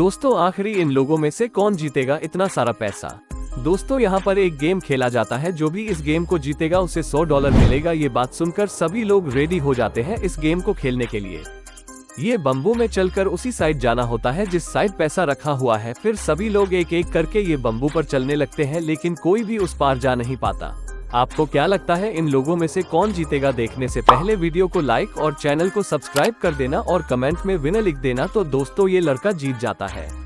दोस्तों आखिरी इन लोगों में से कौन जीतेगा इतना सारा पैसा। दोस्तों यहाँ पर एक गेम खेला जाता है, जो भी इस गेम को जीतेगा उसे $100 मिलेगा। ये बात सुनकर सभी लोग रेडी हो जाते हैं इस गेम को खेलने के लिए। ये बम्बू में चलकर उसी साइड जाना होता है जिस साइड पैसा रखा हुआ है। फिर सभी लोग एक एक करके ये बम्बू पर चलने लगते हैं, लेकिन कोई भी उस पार जा नहीं पाता। आपको क्या लगता है इन लोगों में से कौन जीतेगा? देखने से पहले वीडियो को लाइक और चैनल को सब्सक्राइब कर देना और कमेंट में विनर लिख देना, तो दोस्तों ये लड़का जीत जाता है।